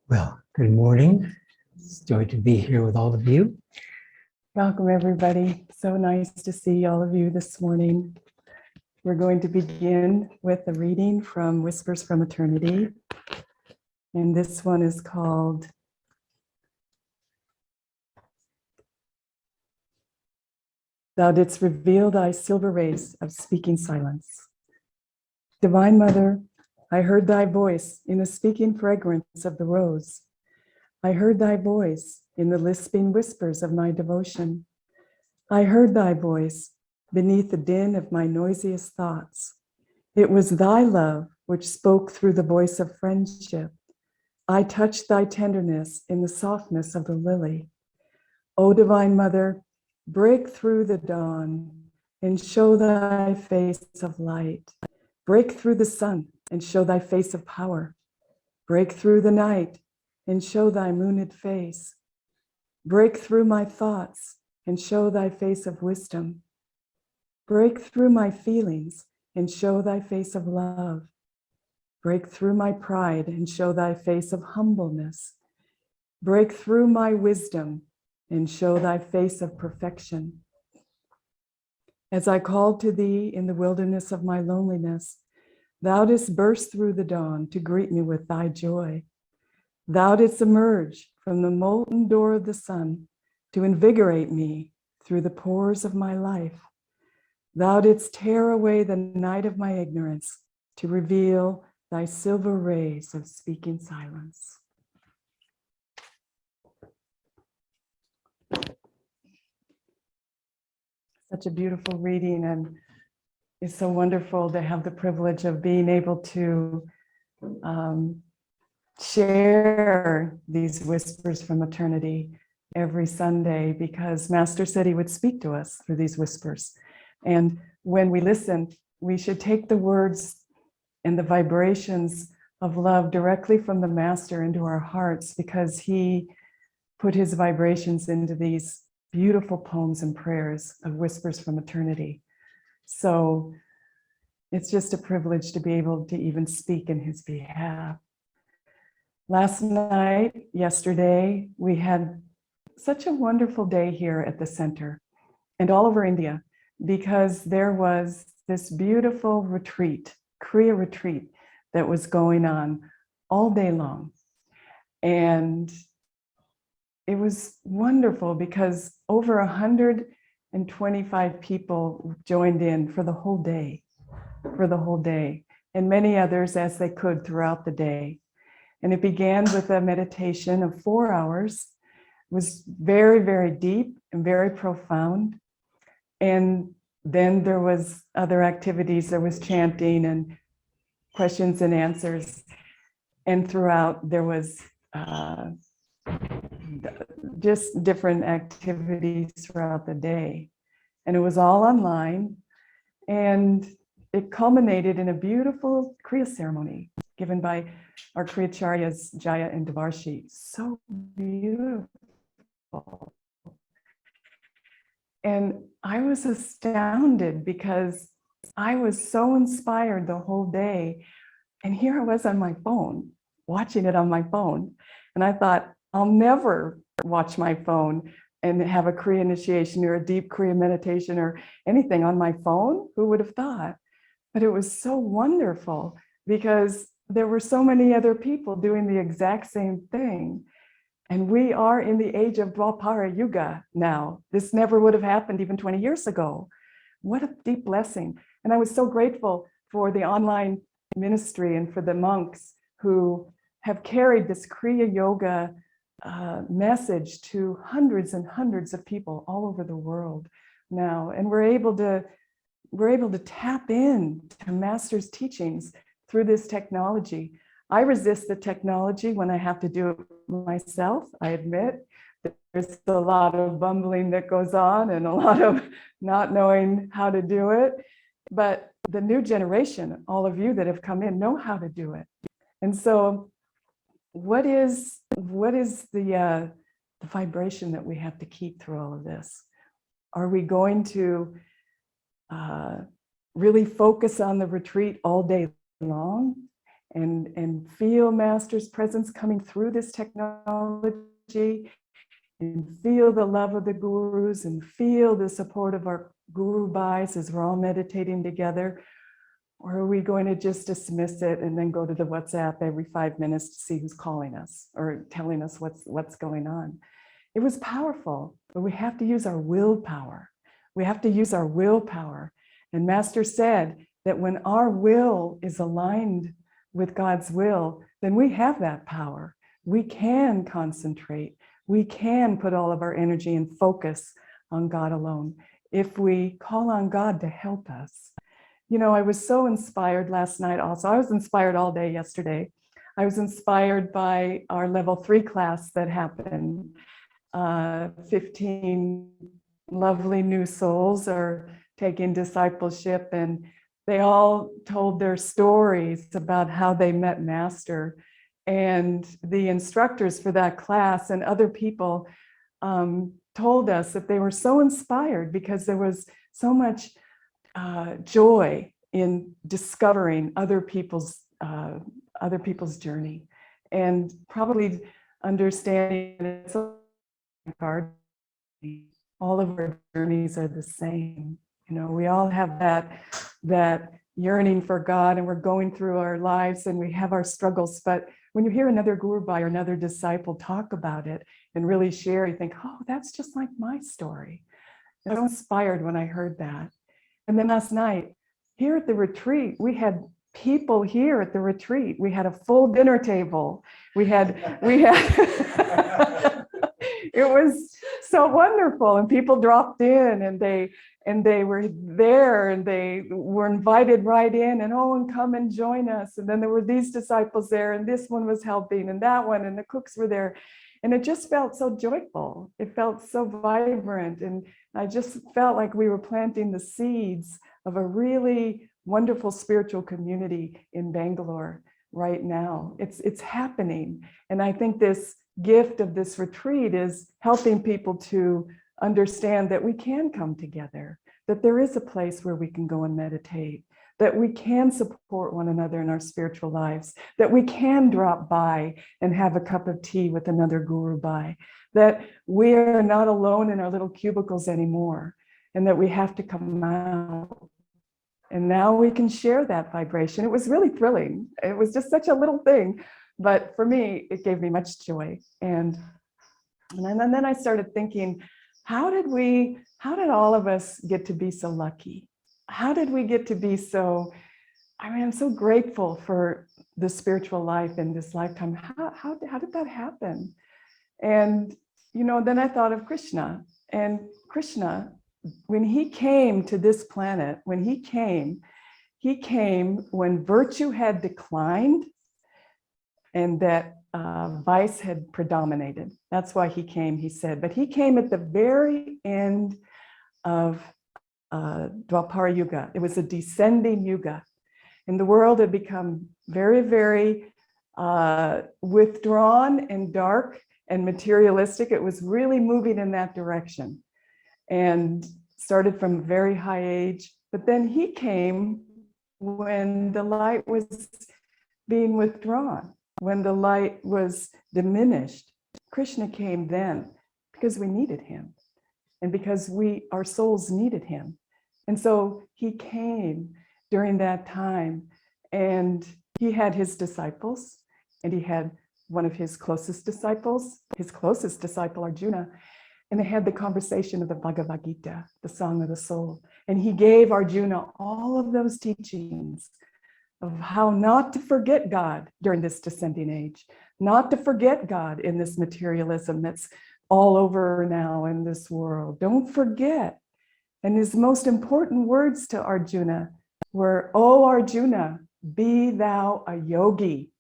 Well, good morning. It's a joy to be here with all of you. Welcome, everybody. So nice to see all of you this morning. We're going to begin with a reading from Whispers from Eternity. And this one is called Thou Didst Reveal Thy Silver Rays of Speaking Silence. Divine Mother, I heard Thy voice in the speaking fragrance of the rose. I heard Thy voice in the lisping whispers of my devotion. I heard Thy voice beneath the din of my noisiest thoughts. It was Thy love which spoke through the voice of friendship. I touched Thy tenderness in the softness of the lily. O Divine Mother, break through the dawn and show Thy face of light. Break through the sun and show Thy face of power. Break through the night and show Thy mooned face. Break through my thoughts and show Thy face of wisdom. Break through my feelings and show Thy face of love. Break through my pride and show Thy face of humbleness. Break through my wisdom and show Thy face of perfection. As I called to Thee in the wilderness of my loneliness, Thou didst burst through the dawn to greet me with Thy joy. Thou didst emerge from the molten door of the sun to invigorate me through the pores of my life. Thou didst tear away the night of my ignorance to reveal Thy silver rays of speaking silence. Such a beautiful reading, and it's so wonderful to have the privilege of being able to share these whispers from eternity every Sunday, because Master said he would speak to us through these whispers. And when we listen, we should take the words and the vibrations of love directly from the Master into our hearts, because he put his vibrations into these beautiful poems and prayers of whispers from eternity. So it's just a privilege to be able to even speak in his behalf. Last night, yesterday, we had such a wonderful day here at the center and all over India, because there was this beautiful retreat, Kriya retreat, that was going on all day long. And it was wonderful because over 125 people joined in for the whole day, and many others as they could throughout the day. And it began with a meditation of 4 hours. It was very, very deep and very profound. And then there was other activities. There was chanting and questions and answers. And throughout there was just different activities throughout the day. And it was all online. And it culminated in a beautiful Kriya ceremony given by our Kriyacharyas Jaya and Devarshi. So beautiful. And I was astounded because I was so inspired the whole day. And here I was on my phone, watching it on my phone. And I thought, I'll never watch my phone and have a Kriya initiation or a deep Kriya meditation or anything on my phone. Who would have thought? But it was so wonderful because there were so many other people doing the exact same thing. And we are in the age of Dwapara Yuga now. This never would have happened even 20 years ago. What a deep blessing. And I was so grateful for the online ministry and for the monks who have carried this Kriya Yoga message to hundreds and hundreds of people all over the world now. And we're able to tap in to Master's teachings through this technology. I resist the technology when I have to do it myself. I admit there's a lot of bumbling that goes on and a lot of not knowing how to do it. But the new generation, all of you that have come in, know how to do it. And so what is the vibration that we have to keep through all of this? Are we going to really focus on the retreat all day long and feel Master's presence coming through this technology, and feel the love of the gurus, and feel the support of our guru bhais as we're all meditating together? Or are we going to just dismiss it and then go to the WhatsApp every 5 minutes to see who's calling us or telling us what's going on? It was powerful, but we have to use our willpower. We have to use our willpower. And Master said that when our will is aligned with God's will, then we have that power. We can concentrate. We can put all of our energy and focus on God alone if we call on God to help us. You know, I was so inspired last night also. I was inspired all day yesterday. I was inspired by our level 3 class that happened. 15 lovely new souls are taking discipleship, and they all told their stories about how they met Master. And the instructors for that class and other people told us that they were so inspired because there was so much joy in discovering other people's journey, and probably understanding it's all of our journeys are the same. You know, we all have that yearning for God, and we're going through our lives and we have our struggles. But when you hear another guru bhai or another disciple talk about it and really share, you think, oh, that's just like my story. I was inspired when I heard that. And then last night, here at the retreat, we had people here at the retreat. We had a full dinner table. We had it was so wonderful. And people dropped in, and they were there, and they were invited right in, and come and join us. And then there were these disciples there, and this one was helping, and that one, and the cooks were there. And it just felt so joyful. It felt so vibrant. And I just felt like we were planting the seeds of a really wonderful spiritual community in Bangalore right now. It's happening. And I think this gift of this retreat is helping people to understand that we can come together, that there is a place where we can go and meditate, that we can support one another in our spiritual lives, that we can drop by and have a cup of tea with another guru bhai, that we are not alone in our little cubicles anymore, and that we have to come out. And now we can share that vibration. It was really thrilling. It was just such a little thing, but for me, it gave me much joy. And then I started thinking, how did all of us get to be so lucky? How did we get to be so, I'm so grateful for the spiritual life in this lifetime. How did that happen? And, then I thought of Krishna. And Krishna, when he came to this planet, when he came when virtue had declined and that vice had predominated. That's why he came, he said. But he came at the very end of Dwapara Yuga. It was a descending yuga. And the world had become very, very withdrawn and dark and materialistic. It was really moving in that direction, and started from a very high age. But then he came when the light was being withdrawn, when the light was diminished. Krishna came then because we needed him, and because our souls needed him. And so he came during that time, and he had his disciples, and he had one of his closest disciple, Arjuna, and they had the conversation of the Bhagavad Gita, the Song of the Soul. And he gave Arjuna all of those teachings of how not to forget God during this descending age, not to forget God in this materialism that's all over now in this world. Don't forget. And his most important words to Arjuna were, "O Arjuna, be thou a yogi.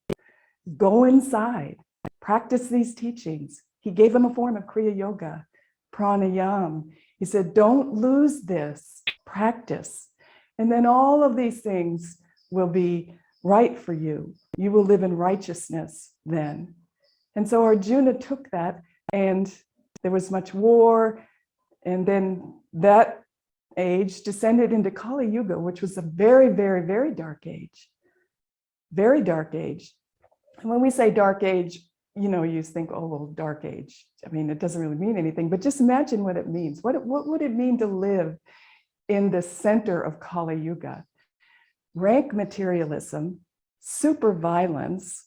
Go inside, practice these teachings." He gave him a form of Kriya Yoga, pranayam. He said, don't lose this, practice. And then all of these things will be right for you. You will live in righteousness then. And so Arjuna took that, and there was much war. And then that age descended into Kali Yuga, which was a very, very, very dark age. very dark age. And when we say dark age, you think, oh, well, dark age. I mean, it doesn't really mean anything, but just imagine what it means. What would it mean to live in the center of Kali Yuga? Rank materialism, super violence,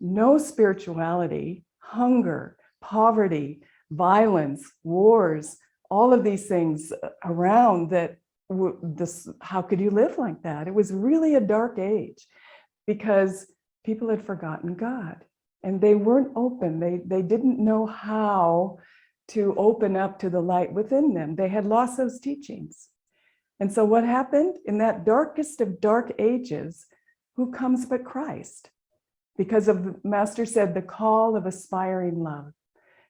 no spirituality, hunger, poverty, violence, wars, all of these things around that. How could you live like that? It was really a dark age because people had forgotten God and they weren't open. They didn't know how to open up to the light within them. They had lost those teachings. And so what happened in that darkest of dark ages, who comes but Christ? Because of the Master said, the call of aspiring love,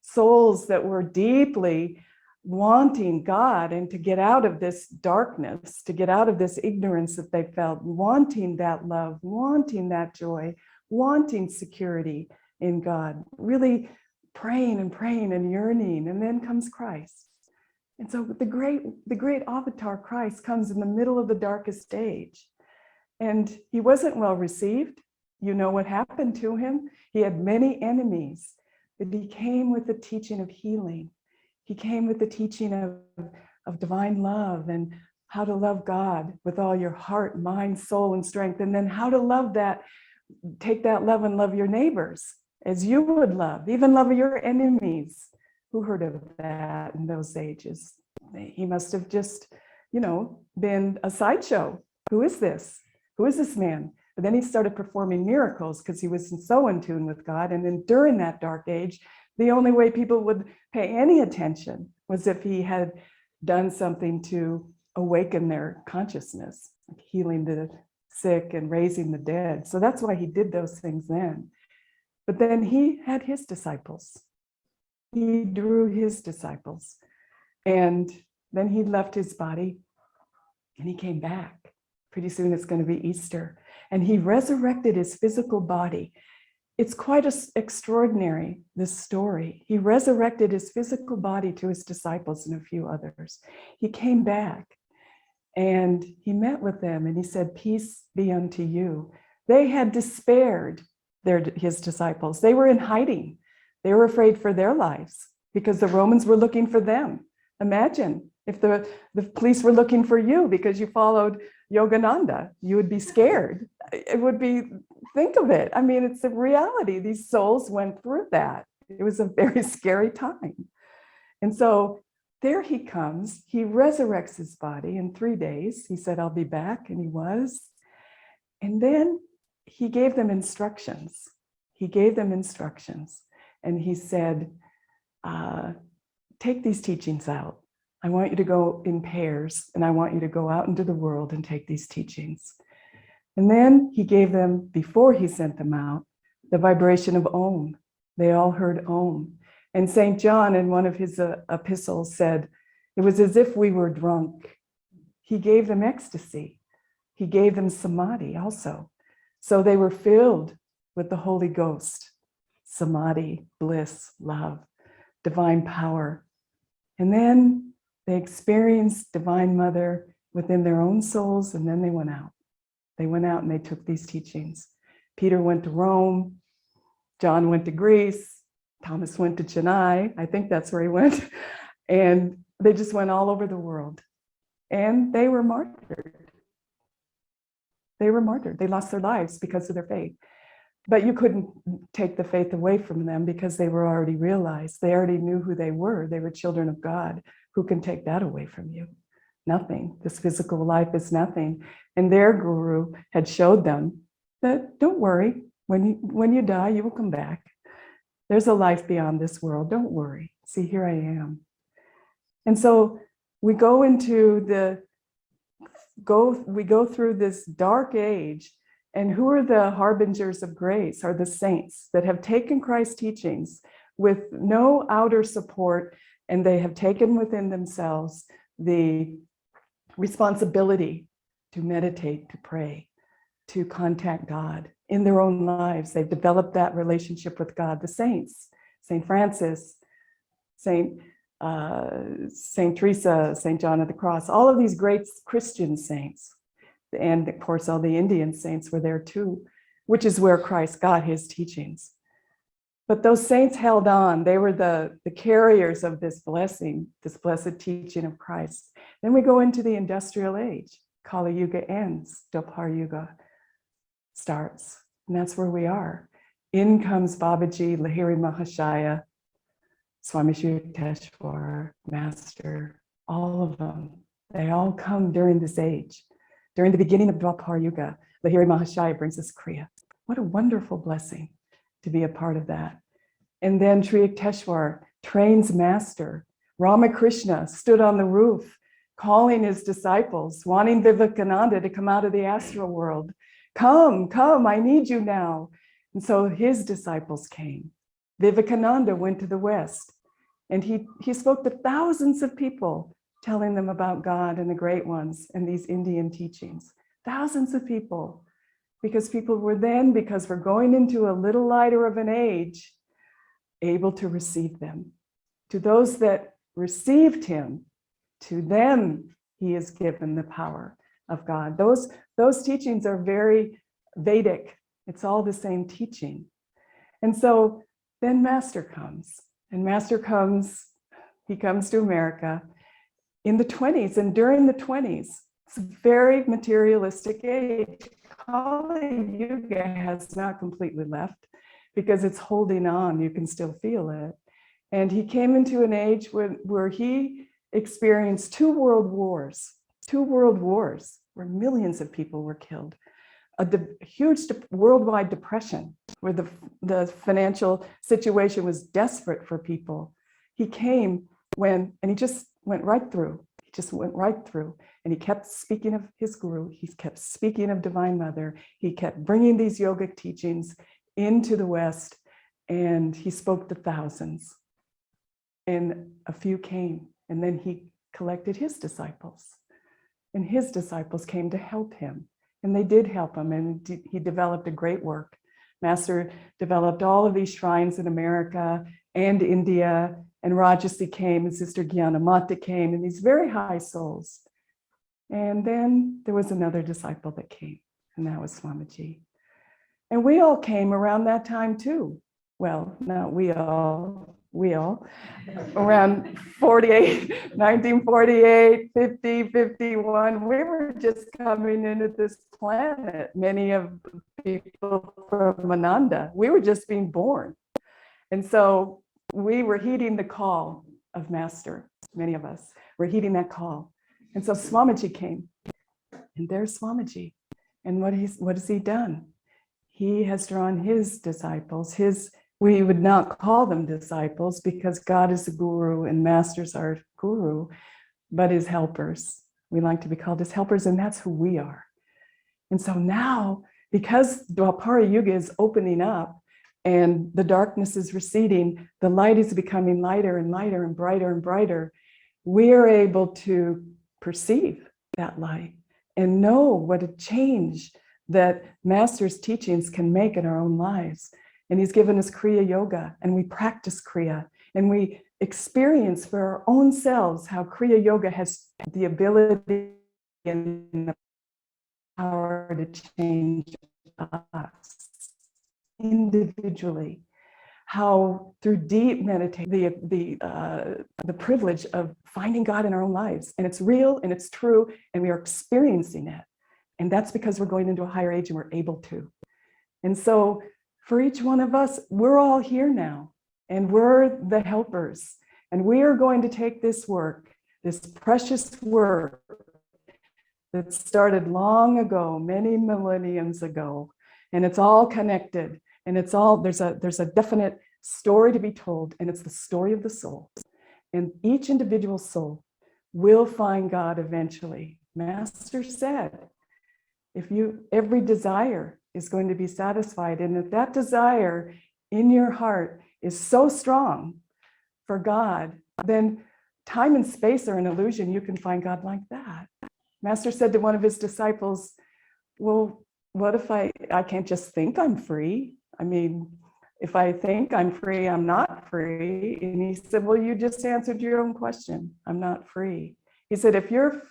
souls that were deeply wanting God and to get out of this darkness, to get out of this ignorance that they felt, wanting that love, wanting that joy, wanting security in God, really praying and yearning. And then comes Christ. And so the great avatar Christ comes in the middle of the darkest age. And he wasn't well received. You know what happened to him. He had many enemies, but he came with the teaching of healing. He came with the teaching of divine love and how to love God with all your heart, mind, soul, and strength. And then how to love that, take that love and love your neighbors as you would love, even love your enemies. Who heard of that in those ages? He must have just, been a sideshow. Who is this? Who is this man? But then he started performing miracles because he was so in tune with God. And then during that dark age, the only way people would pay any attention was if he had done something to awaken their consciousness, like healing the sick and raising the dead. So that's why he did those things then. But then he had his disciples. He drew his disciples. And then he left his body and he came back. Pretty soon it's going to be Easter. And he resurrected his physical body. It's quite extraordinary, this story. He resurrected his physical body to his disciples and a few others. He came back and he met with them and he said, peace be unto you. They had despaired, his disciples. They were in hiding. They were afraid for their lives because the Romans were looking for them. Imagine if the police were looking for you because you followed Yogananda, you would be scared. It would be, think of it. I mean, it's a reality. These souls went through that. It was a very scary time. And so there he comes. He resurrects his body in 3 days. He said, I'll be back. And he was. And then he gave them instructions. He gave them instructions. And he said, take these teachings out. I want you to go in pairs, and I want you to go out into the world and take these teachings. And then he gave them, before he sent them out, the vibration of Om. They all heard Om. And St. John, in one of his epistles, said, it was as if we were drunk. He gave them ecstasy. He gave them samadhi also. So they were filled with the Holy Ghost, samadhi, bliss, love, divine power. And then they experienced Divine Mother within their own souls, and then they went out. They went out and they took these teachings. Peter went to Rome, John went to Greece, Thomas went to Chennai, I think that's where he went, and they just went all over the world. And they were martyred. They were martyred. They lost their lives because of their faith. But you couldn't take the faith away from them because they were already realized. They already knew who they were. They were children of God. Who can take that away from you? Nothing. This physical life is nothing. And their guru had showed them that don't worry, when you die, you will come back. There's a life beyond this world. Don't worry. See, here I am. And so we go through this dark age. And who are the harbingers of grace? Are the saints that have taken Christ's teachings with no outer support, and they have taken within themselves the responsibility to meditate, to pray, to contact God in their own lives. They've developed that relationship with God. The saints, St. Francis, St. Teresa, St. John of the Cross, all of these great Christian saints. And of course, all the Indian saints were there too. which is where Christ got his teachings. But those saints held on. They were the carriers of this blessing, this blessed teaching of Christ. Then we go into the industrial age. Kali Yuga ends, Dwapara Yuga starts. And that's where we are. In comes Babaji, Lahiri Mahashaya, Swami Sri Yukteswar, Master, all of them. They all come during this age. During the beginning of Dwapara Yuga, Lahiri Mahashaya brings us Kriya. What a wonderful blessing to be a part of that. And then Sri Yukteswar trains Master. Ramakrishna stood on the roof, calling his disciples, wanting Vivekananda to come out of the astral world. Come, come, I need you now. And so his disciples came. Vivekananda went to the West, and he spoke to thousands of people, telling them about God and the great ones and these Indian teachings. Thousands of people, because people were then, because we're going into a little lighter of an age, able to receive them. To those that received him, to them he is given the power of God. Those teachings are very Vedic. It's all the same teaching. And so then Master comes, and Master comes, he comes to America in the 20s, and during the 20s, it's a very materialistic age. Kali Yuga has not completely left because it's holding on, you can still feel it. And he came into an age where he experienced two world wars where millions of people were killed. A huge worldwide depression where the financial situation was desperate for people. He came and he just went right through. He just went right through. And he kept speaking of his guru. He kept speaking of Divine Mother. He kept bringing these yogic teachings into the West. And he spoke to thousands. And a few came. And then he collected his disciples. And his disciples came to help him. And they did help him, and he developed a great work. Master developed all of these shrines in America and India, and Rajasi came, and Sister Gyanamata came, and these very high souls. And then there was another disciple that came, and that was Swamiji. And we all came around that time too. Well, not we all, around 48, 1948, 50, 51, we were just coming into this planet. Many of the people from Ananda, we were just being born. And so we were heeding the call of Master. Many of us were heeding that call. And so Swamiji came, and there's Swamiji. And what has he done? He has drawn his disciples, we would not call them disciples because God is the guru and masters are guru, but his helpers. We like to be called his helpers, and that's who we are. And so now, because Dwapara Yuga is opening up and the darkness is receding, the light is becoming lighter and lighter and brighter and brighter, we are able to perceive that light and know what a change that Master's teachings can make in our own lives. And he's given us Kriya Yoga, and we practice Kriya, and we experience for our own selves how Kriya Yoga has the ability and the power to change us individually. How through deep meditation, the privilege of finding God in our own lives, and it's real and it's true, and we are experiencing it. And that's because we're going into a higher age and we're able to. And so for each one of us, we're all here now, and we're the helpers. And we are going to take this work, this precious work that started long ago, many millenniums ago, and it's all connected. And it's all, there's a definite story to be told, and it's the story of the soul. And each individual soul will find God eventually. Master said, every desire is going to be satisfied. And if that desire in your heart is so strong for God, then time and space are an illusion. You can find God like that. Master said to one of his disciples, well, what if I can't just think I'm free? I mean, if I think I'm free, I'm not free. And he said, well, you just answered your own question. I'm not free. He said, if your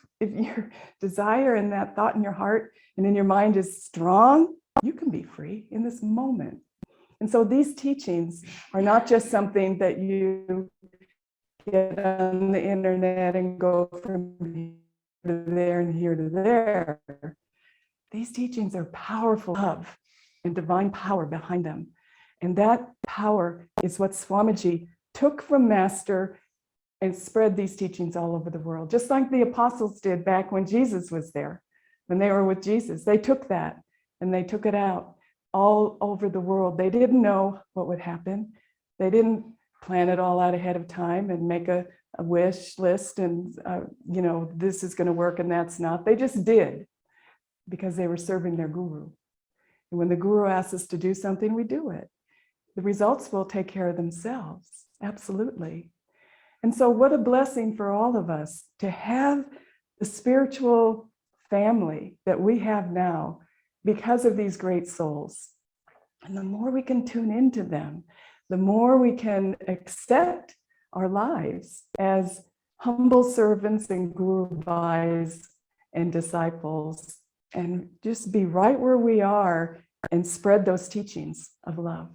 desire and that thought in your heart and in your mind is strong, you can be free in this moment. And so these teachings are not just something that you get on the internet and go from here to there and here to there. These teachings are powerful love and divine power behind them. And that power is what Swamiji took from Master and spread these teachings all over the world, just like the apostles did back when Jesus was there, when they were with Jesus. They took that and they took it out all over the world. They didn't know what would happen. They didn't plan it all out ahead of time and make a wish list and, this is going to work and that's not. They just did because they were serving their guru. And when the guru asks us to do something, we do it. The results will take care of themselves. Absolutely. And so what a blessing for all of us to have the spiritual family that we have now because of these great souls. And the more we can tune into them, the more we can accept our lives as humble servants and guru bhais and disciples, and just be right where we are and spread those teachings of love,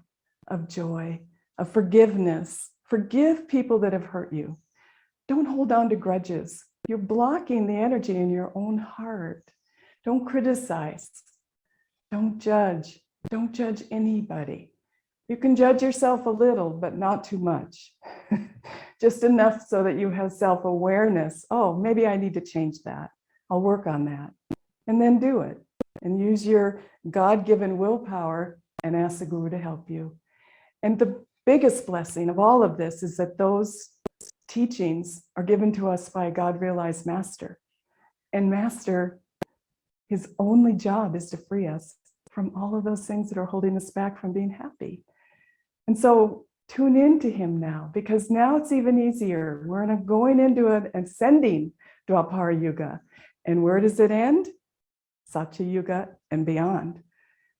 of joy, of forgiveness. Forgive people that have hurt you. Don't hold on to grudges. You're blocking the energy in your own heart. Don't criticize. Don't judge. Don't judge anybody. You can judge yourself a little, but not too much. Just enough so that you have self-awareness. Oh, maybe I need to change that. I'll work on that. And then do it. And use your God-given willpower and ask the guru to help you. And the biggest blessing of all of this is that those teachings are given to us by a God-realized master. And master, his only job is to free us from all of those things that are holding us back from being happy. And so tune into him now, because now it's even easier. We're going into an ascending Dwapara Yuga. And where does it end? Satya Yuga and beyond.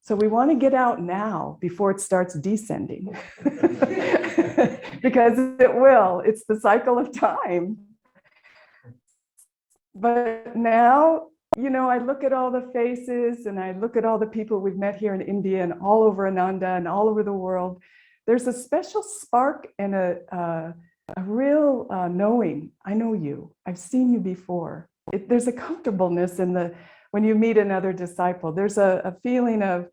So we want to get out now before it starts descending. Because it will. It's the cycle of time. But now, I look at all the faces and I look at all the people we've met here in India and all over Ananda and all over the world. There's a special spark and a real knowing. I know you. I've seen you before. There's a comfortableness in when you meet another disciple. There's a feeling of,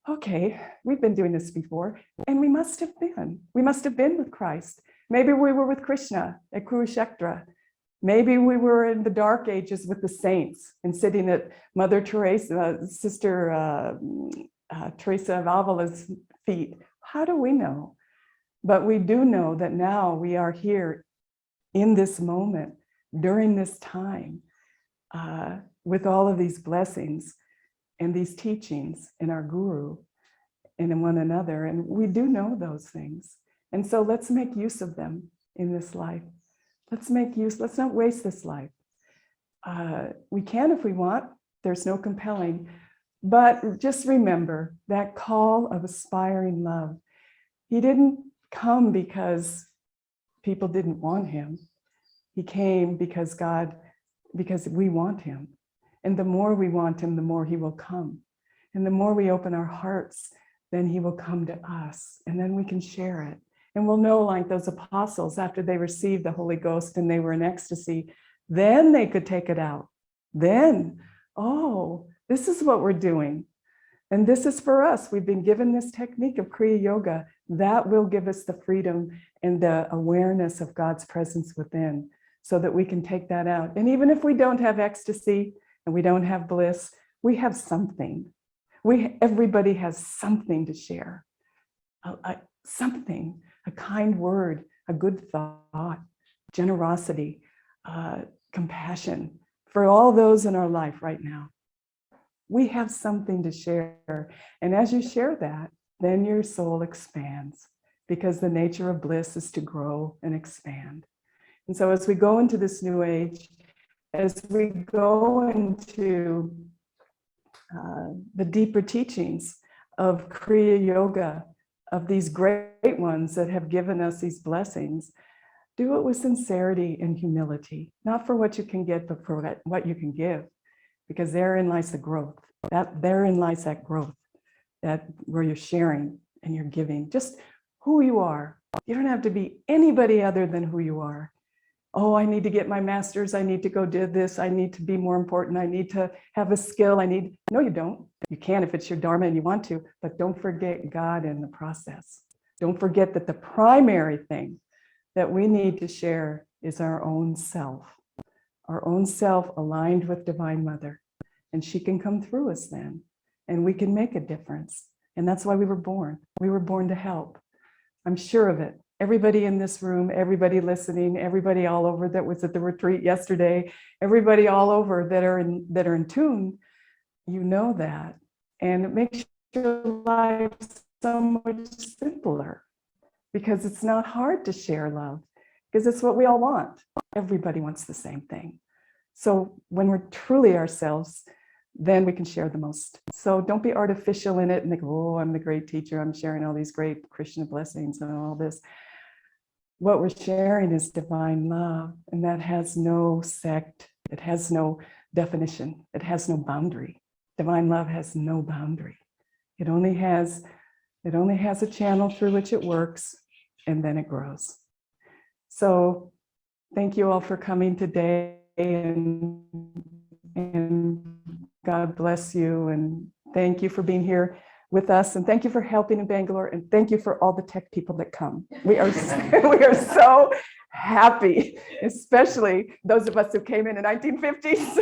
okay, we've been doing this before, and we must have been. We must have been with Christ. Maybe we were with Krishna at Kurukshetra. Maybe we were in the dark ages with the saints and sitting at Mother Teresa, Sister Teresa of Avila's feet. How do we know? But we do know that now we are here in this moment, during this time, with all of these blessings and these teachings in our guru and in one another. And we do know those things. And so let's make use of them in this life. Let's not waste this life. We can if we want, there's no compelling, but just remember that call of aspiring love. He didn't come because people didn't want him. He came because we want him. And the more we want him, the more he will come. And the more we open our hearts, then he will come to us. And then we can share it. And we'll know, like those apostles, after they received the Holy Ghost and they were in ecstasy, then they could take it out. Then, oh, this is what we're doing. And this is for us. We've been given this technique of Kriya Yoga. That will give us the freedom and the awareness of God's presence within so that we can take that out. And even if we don't have ecstasy and we don't have bliss, we have something. Everybody has something to share. Something. A kind word, a good thought, generosity, compassion for all those in our life right now. We have something to share. And as you share that, then your soul expands, because the nature of bliss is to grow and expand. And so as we go into this new age, as we go into the deeper teachings of Kriya Yoga, of these great ones that have given us these blessings, do it with sincerity and humility, not for what you can get, but for what you can give, because therein lies the growth. Therein lies that growth. that where you're sharing and you're giving, just who you are. You don't have to be anybody other than who you are. Oh, I need to get my master's. I need to go do this. I need to be more important. I need to have a skill. No, you don't. You can if it's your dharma and you want to, but don't forget God in the process. Don't forget that the primary thing that we need to share is our own self aligned with Divine Mother. And she can come through us then, and we can make a difference. And that's why we were born. We were born to help. I'm sure of it. Everybody in this room, everybody listening, everybody all over that was at the retreat yesterday, everybody all over that are in tune, you know that. And it makes your life so much simpler because it's not hard to share love because it's what we all want. Everybody wants the same thing. So when we're truly ourselves, then we can share the most. So don't be artificial in it and think, oh, I'm the great teacher. I'm sharing all these great Krishna blessings and all this. What we're sharing is divine love, and that has no sect. It has no definition. It has no boundary. Divine love has no boundary. It only has a channel through which it works, and then it grows. So thank you all for coming today, and God bless you, and thank you for being here with us, and thank you for helping in Bangalore, and thank you for all the tech people that come. We are so happy, especially those of us who came in the 1950s,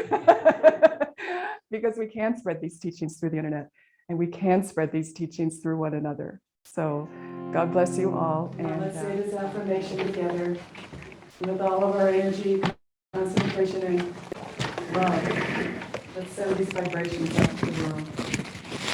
because we can spread these teachings through the internet, and we can spread these teachings through one another. So God bless you all, and let's say this affirmation together with all of our energy, concentration, and love. Let's send these vibrations out to the world.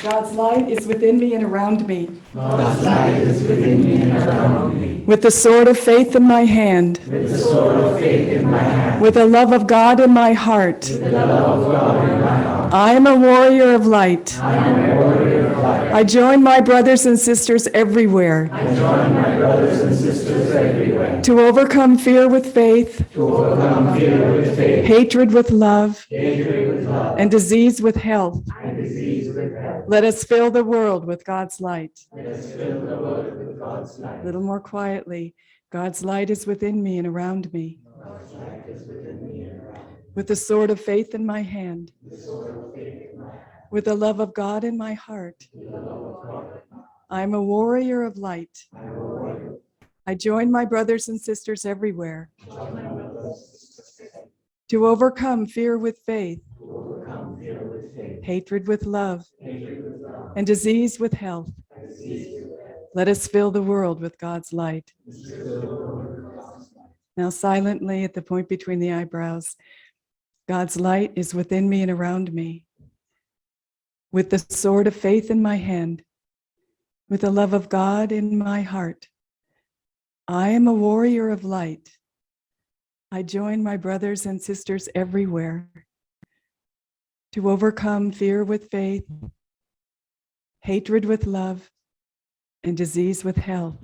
God's light is within me and around me. God's light is within me and around me. With the sword of faith in my hand. With the sword of faith in my hand. With the love of God in my heart. With the love of God in my heart. I am a warrior of light. I am a warrior of light. I join my brothers and sisters everywhere. I join my brothers and sisters everywhere. To overcome fear with faith. To overcome fear with faith. Hatred with love. Hatred with love. And disease with health. And disease with health. Let us fill the world with God's light. Let us fill the world with God's light. A little more quietly. God's light is within me and around me. God's light is within me and around me. With the sword of faith in my hand. The sword of faith in my hand. With the love of God in my heart. With the love of God. I am a warrior of light. I am a warrior. I join my brothers and sisters everywhere. Join my brothers and sisters. To overcome fear with faith. To overcome fear with faith. Hatred with love. Hatred with love. And disease with health. And disease with health. Let us fill the world with God's light. Fill the world with God's light. Now silently at the point between the eyebrows, God's light is within me and around me. With the sword of faith in my hand, with the love of God in my heart, I am a warrior of light. I join my brothers and sisters everywhere to overcome fear with faith, hatred with love, and disease with health.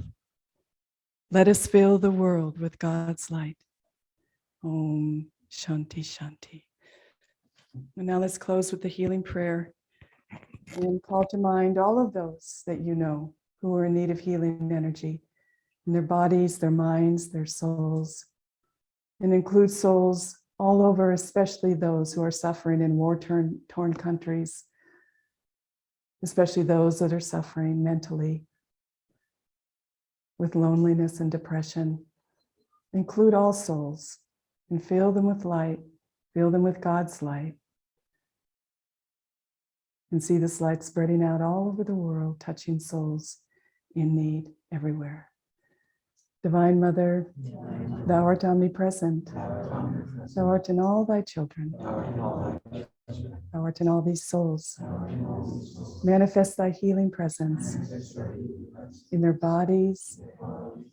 Let us fill the world with God's light. Om Shanti Shanti. And now let's close with the healing prayer and call to mind all of those that you know who are in need of healing energy in their bodies, their minds, their souls, and include souls all over, especially those who are suffering in war-torn countries, especially those that are suffering mentally with loneliness and depression. Include all souls and fill them with light, fill them with God's light, and see this light spreading out all over the world, touching souls in need everywhere. Divine Mother, thou art omnipresent. Thou art in all thy children. Thou art in all these souls. Manifest thy healing presence in their bodies,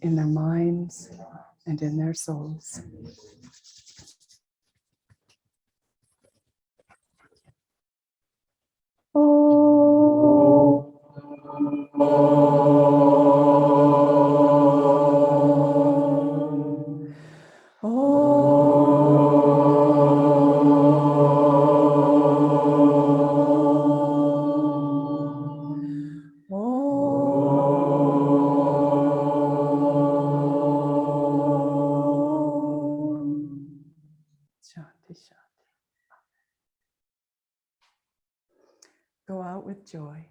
in their minds, and in their souls. Oh. go out with joy.